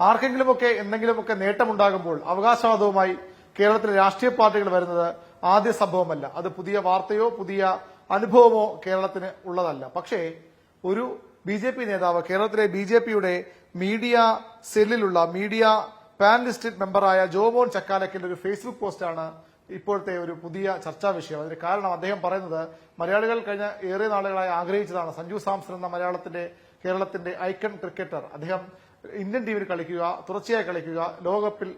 ആർക്കെങ്കിലുമൊക്കെ എന്തെങ്കിലുമൊക്കെ നേട്ടമുണ്ടാകുമ്പോൾ അവകാശവാദവുമായി കേരളത്തിലെ രാഷ്ട്രീയ പാർട്ടികൾ വരുന്നത് ആദ്യ സംഭവമല്ല. അത് പുതിയ വാർത്തയോ പുതിയ അനുഭവമോ കേരളത്തിന് ഉള്ളതല്ല. പക്ഷേ ഒരു ബി.ജെ.പി. നേതാവ് കേരളത്തിലെ ബി.ജെ.പിയുടെ മീഡിയ സെല്ലിലുള്ള മീഡിയ പാനലിസ്റ്റ് മെമ്പറായ ജോമോൻ ചക്കാലക്കലിന്റെ ഒരു ഫേസ്ബുക്ക് പോസ്റ്റാണ് ഇപ്പോഴത്തെ ഒരു പുതിയ ചർച്ചാ വിഷയം. അതിന് കാരണം അദ്ദേഹം പറയുന്നത് മലയാളികൾ കഴിഞ്ഞ ഏറെ നാളുകളായി ആഗ്രഹിച്ചതാണ് സഞ്ജു സാംസൺ എന്ന കേരളത്തിന്റെ ഐക്കൺ ക്രിക്കറ്റർ. അദ്ദേഹം ഇന്ത്യൻ ടീമിൽ കളിക്കുക, തുടർച്ചയായി കളിക്കുക, ലോകകപ്പിൽ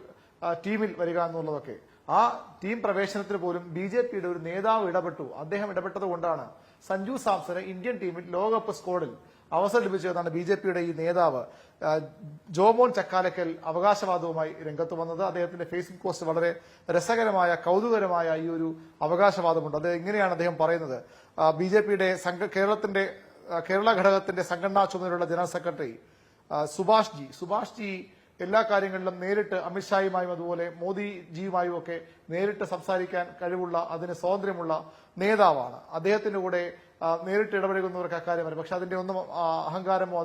ടീമിൽ വരിക എന്നുള്ളതൊക്കെ. ആ ടീം പ്രവേശനത്തിന് പോലും ബി.ജെ.പിയുടെ ഒരു നേതാവ് ഇടപെട്ടു. അദ്ദേഹം ഇടപെട്ടത് കൊണ്ടാണ് സഞ്ജു സാംസന് ഇന്ത്യൻ ടീമിൽ ലോകകപ്പ് സ്ക്വാഡിൽ അവസരം ലഭിച്ചതെന്നാണ് ബി.ജെ.പിയുടെ ഈ നേതാവ് ജോമോൻ ചക്കാലക്കൽ അവകാശവാദവുമായി രംഗത്ത് വന്നത്. അദ്ദേഹത്തിന്റെ ഫേസ്ബുക്ക് പോസ്റ്റ് വളരെ രസകരമായ കൗതുകരമായ ഈ ഒരു അവകാശവാദമുണ്ട്. അത് എങ്ങനെയാണ് അദ്ദേഹം പറയുന്നത്? ബി.ജെ.പിയുടെ കേരള ഘടകത്തിന്റെ സംഘടനാ ചുമതലയുള്ള ജനറൽ സെക്രട്ടറി സുഭാഷ് ജി എല്ലാ കാര്യങ്ങളിലും നേരിട്ട് അമിത്ഷായുമായും അതുപോലെ മോദിജിയുമായും ഒക്കെ നേരിട്ട് സംസാരിക്കാൻ കഴിവുള്ള, അതിന് സ്വാതന്ത്ര്യമുള്ള നേതാവാണ്. അദ്ദേഹത്തിന്റെ കൂടെ നേരിട്ട് ഇടപഴകുന്നവർക്ക് അക്കാര്യം വരും. പക്ഷെ അതിന്റെ ഒന്നും അഹങ്കാരമോ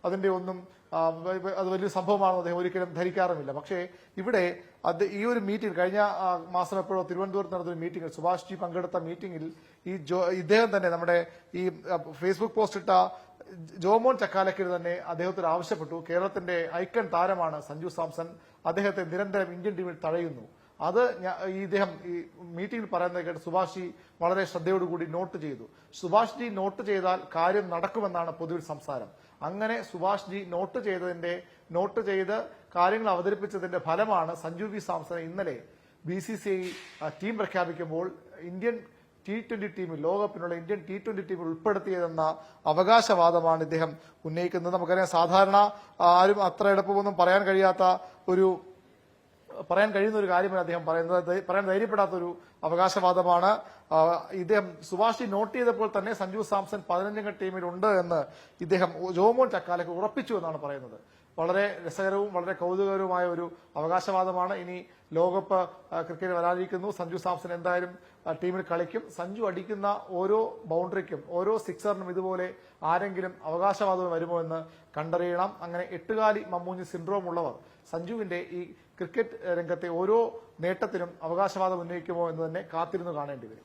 അതിന്റെ ഒന്നും അത് വലിയ സംഭവമാണോ അദ്ദേഹം ഒരിക്കലും ധരിക്കാറുമില്ല. പക്ഷേ ഇവിടെ ഈ ഒരു മീറ്റിംഗ് കഴിഞ്ഞ മാസം എപ്പോഴോ തിരുവനന്തപുരത്ത് നടന്നൊരു മീറ്റിംഗിൽ സുഭാഷ് ജി പങ്കെടുത്ത മീറ്റിംഗിൽ ഇദ്ദേഹം തന്നെ നമ്മുടെ ഈ ഫേസ്ബുക്ക് പോസ്റ്റ് ഇട്ട ജോമോൻ ചക്കാലക്കൽ തന്നെ അദ്ദേഹത്തോട് ആവശ്യപ്പെട്ടു. കേരളത്തിന്റെ ഐക്കൺ താരമാണ് സഞ്ജു സാംസൺ, അദ്ദേഹത്തെ നിരന്തരം ഇന്ത്യൻ ടീമിൽ തഴയുന്നു. അത് ഇദ്ദേഹം ഈ മീറ്റിംഗിൽ പറയുന്നത് കേട്ട് സുഭാഷ് ജി വളരെ ശ്രദ്ധയോടുകൂടി നോട്ട് ചെയ്തു. സുഭാഷ് ജി നോട്ട് ചെയ്താൽ കാര്യം നടക്കുമെന്നാണ് പൊതുവിൽ സംസാരം. അങ്ങനെ സുഭാഷ് ജി നോട്ട് ചെയ്ത് കാര്യങ്ങൾ അവതരിപ്പിച്ചതിന്റെ ഫലമാണ് സഞ്ജു വി സാംസനെ ഇന്നലെ ബി.സി.സി.ഐ ടീം പ്രഖ്യാപിക്കുമ്പോൾ ഇന്ത്യൻ T20 ടീമിൽ, ലോകകപ്പിനുള്ള ഇന്ത്യൻ T20 ടീമിൽ ഉൾപ്പെടുത്തിയതെന്ന അവകാശവാദമാണ് ഇദ്ദേഹം ഉന്നയിക്കുന്നത്. നമുക്കറിയാം, സാധാരണ ആരും അത്ര എളുപ്പമൊന്നും പറയാൻ കഴിയുന്ന ഒരു കാര്യമാണ് അദ്ദേഹം പറയുന്നത്. പറയാൻ ധൈര്യപ്പെടാത്തൊരു അവകാശവാദമാണ്. ഇദ്ദേഹം സുഭാഷ് ജി നോട്ട് ചെയ്തപ്പോൾ തന്നെ സഞ്ജു സാംസൺ 15-അംഗ ടീമിലുണ്ട് എന്ന് ഇദ്ദേഹം ജോമോൻ ചക്കാലക്ക് ഉറപ്പിച്ചു എന്നാണ് പറയുന്നത്. വളരെ രസകരവും വളരെ കൗതുകകരവുമായ ഒരു അവകാശവാദമാണ്. ഇനി ലോകകപ്പ് ക്രിക്കറ്റ് വരാതിരിക്കുന്നു. സഞ്ജു സാംസൺ എന്തായാലും ടീമിൽ കളിക്കും. സഞ്ജു അടിക്കുന്ന ഓരോ ബൗണ്ടറിക്കും ഓരോ സിക്സറിനും ഇതുപോലെ ആരെങ്കിലും അവകാശവാദം വരുമോ എന്ന് കണ്ടറിയണം. അങ്ങനെ എട്ടുകാലി മമ്മൂഞ്ഞ് സിൻഡ്രോം ഉള്ളവർ സഞ്ജുവിന്റെ ഈ ക്രിക്കറ്റ് രംഗത്തെ ഓരോ നേട്ടത്തിനും അവകാശവാദം ഉന്നയിക്കുമോ എന്ന് തന്നെ കാത്തിരുന്ന് കാണേണ്ടി വരും.